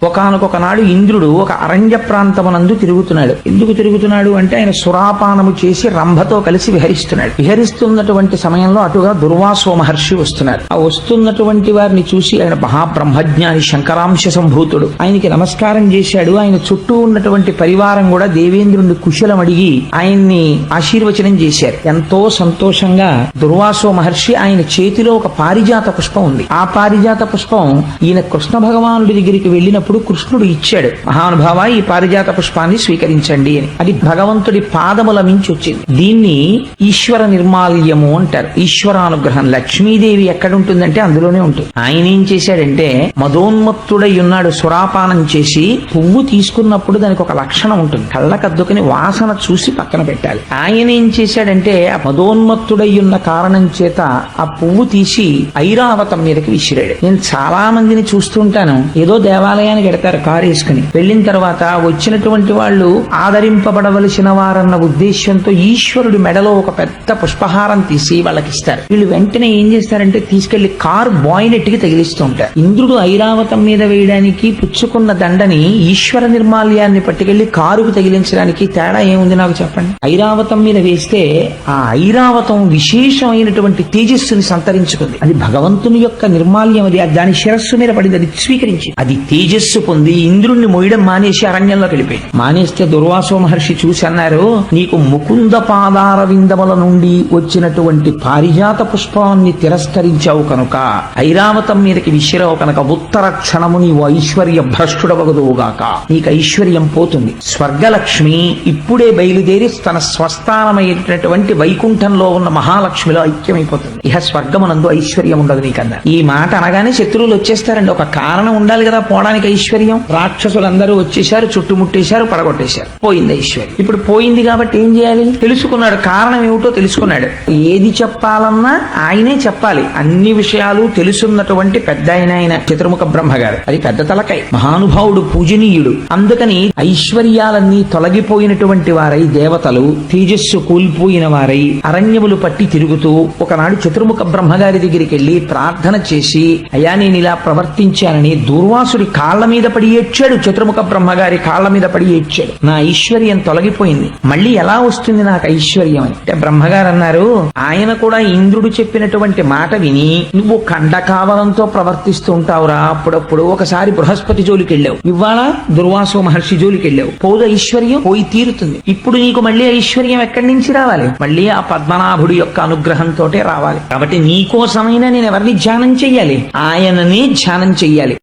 ఒకానొక నాడు ఇంద్రుడు ఒక అరణ్య ప్రాంతమునందు తిరుగుతున్నాడు. ఎందుకు తిరుగుతున్నాడు అంటే ఆయన సురాపానము చేసి రంభతో కలిసి విహరిస్తున్నాడు. విహరిస్తున్నటువంటి సమయంలో అటుగా దుర్వాసో మహర్షి వస్తున్నారు. ఆ వస్తున్నటువంటి వారిని చూసి ఆయన మహాబ్రహ్మజ్ఞాని శంకరాంశ సంభూతుడు. ఆయనకి నమస్కారం చేశాడు. ఆయన చుట్టూ ఉన్నటువంటి పరివారం కూడా దేవేంద్రుడిని కుశలం అడిగి ఆయన్ని ఆశీర్వచనం చేశారు. ఎంతో సంతోషంగా దుర్వాసో మహర్షి ఆయన చేతిలో ఒక పారిజాత పుష్పం ఉంది. ఆ పారిజాత పుష్పం ఈయన కృష్ణ భగవానుడి దగ్గరికి వెళ్ళినప్పుడు కృష్ణుడు ఇచ్చాడు. మహానుభావ, ఈ పారిజాత పుష్పాన్ని స్వీకరించండి అని. అది భగవంతుడి పాదముల మించి వచ్చింది. దీన్ని ఈశ్వర నిర్మాల్యము అంటారు. ఈశ్వరానుగ్రహం. లక్ష్మీదేవి ఎక్కడుంటుందంటే అందులోనే ఉంటుంది. ఆయన ఏం చేశాడంటే మదోన్మత్తుడై ఉన్నాడు. సురాపానం చేసి పువ్వు తీసుకున్నప్పుడు దానికి ఒక లక్షణం ఉంటుంది. కళ్ళకద్దుకుని వాసన చూసి పక్కన పెట్టాలి. ఆయన ఏం చేశాడంటే ఆ మదోన్మత్తుడై ఉన్న కారణం చేత ఆ పువ్వు తీసి ఐరావతం మీదకి విసిరాడు. నేను చాలా మందిని చూస్తుంటాను. ఏదో దేవాలయానికి ఎడతారు కారు వేసుకుని. వెళ్ళిన తర్వాత వచ్చినటువంటి వాళ్ళు ఆదరింపబడవలసిన వారన్న ఉద్దేశ్యంతో ఈశ్వరుడి మెడలో ఒక పెద్ద పుష్పహారం తీసి వాళ్ళకి ఇస్తారు. వీళ్ళు వెంటనే ఏం చేస్తారంటే తీసుకెళ్లి కారు బాయినెట్టికి తగిలిస్తూ ఉంటారు. ఇంద్రుడు ఐరావతం మీద వేయడానికి పుచ్చుకున్న దండని ఈశ్వర నిర్మాల్యాన్ని పట్టుకెళ్లి కారుకు తగిలించడానికి తేడా ఏముంది నాకు చెప్పండి. ఐరావతం మీద వేస్తే ఆ ఐరావతం విశేషమైనటువంటి తేజస్సుని సంతరించుకుంది. అది భగవంతుని యొక్క నిర్మాల్యం. అది దాని శిరస్సు మీద పడింది. అది స్వీకరించి అది తేజస్సు పొంది ఇంద్రుణ్ణి మోయడం మానేసి అరణ్యంలోకి వెళ్ళిపోయింది. మానేస్తే దుర్వాసో మహర్షి చూసి అన్నారు, నీకు ముకుంద పాదార విందముల నుండి వచ్చినటువంటి పారిజాత పుష్పాన్ని తిరస్కరించావు కనుక, ఐరావతం మీదకి విసిరావు కనుక ఉత్తర క్షణము నీవు ఐశ్వర్య భ్రష్టుడవగదువుగాక. నీకు ఐశ్వర్యం పోతుంది. స్వర్గలక్ష్మి ఇప్పుడే బయలుదేరి తన స్వస్థానమైనటువంటి వైకుంఠంలో ఉన్న మహాలక్ష్మిలో ఐక్యమైపోతుంది. ఇహ స్వర్గమునందు ఐశ్వర్యం ఉండదు నీకన్నా. ఈ మాట అనగానే శత్రువులు వచ్చేస్తారండి. ఒక కారణం ఉండాలి కదా పోవడానికి ఐశ్వర్యం. రాక్షసులందరూ వచ్చేశారు, చుట్టుముట్టేశారు, పడగొట్టేశారు. పోయింది ఐశ్వర్యం. ఇప్పుడు పోయింది కాబట్టి ఏం చేయాలి? తెలుసుకున్నాడు. కారణం ఏమిటో తెలుసుకున్నాడు. ఏది చెప్పాలన్నా ఆయనే చెప్పాలి. అన్ని విషయాలు తెలుసున్నటువంటి పెద్ద ఆయన చతుర్ముఖ బ్రహ్మగారు. అది పెద్ద తలకాయ, మహానుభావుడు, పూజనీయుడు. అందుకని ఐశ్వర్యాలన్నీ తొలగిపోయినటువంటి వారై దేవతలు తేజస్సు కోల్పోయిన వారై అరణ్యములు పట్టి తిరుగుతూ ఒకనాడు చతుర్ముఖ బ్రహ్మగారి దగ్గరికి వెళ్లి ప్రార్థన చేసి, అయ్యా నేను ఇలా ప్రవర్తించానని దూర్వాసుడి కాళ్ల మీద పడి ఏడ్చాడు. చతుర్ముఖ బ్రహ్మగారి కాళ్ల మీద పడి ఏడ్చాడు. నా ఐశ్వర్యం తొలగిపోయింది, మళ్ళీ ఎలా వస్తుంది నాకు ఐశ్వర్యం అని. అంటే బ్రహ్మగారు అన్నారు, ఆయన కూడా ఇంద్రుడు చెప్పినటువంటి మాట విని నువ్వు ఖండకావలంతో ప్రవర్తిస్తూ ఉంటావురా. అప్పుడప్పుడు ఒకసారి బృహస్పతి జోలికి వెళ్ళావు, ఇవాళ దుర్వాసో మహర్షి జోలికి వెళ్ళావు. పోదు ఐశ్వర్యం, పోయి తీరుతుంది. ఇప్పుడు నీకు మళ్ళీ ఐశ్వర్యం ఎక్కడి నుంచి రావాలి? మళ్ళీ ఆ పద్మనాభుడి యొక్క అనుగ్రహంతో రావాలి. కాబట్టి నీకోసమైనా నేను ఎవరిని ధ్యానం చెయ్యాలి? ఆయననే ధ్యానం చెయ్యాలి.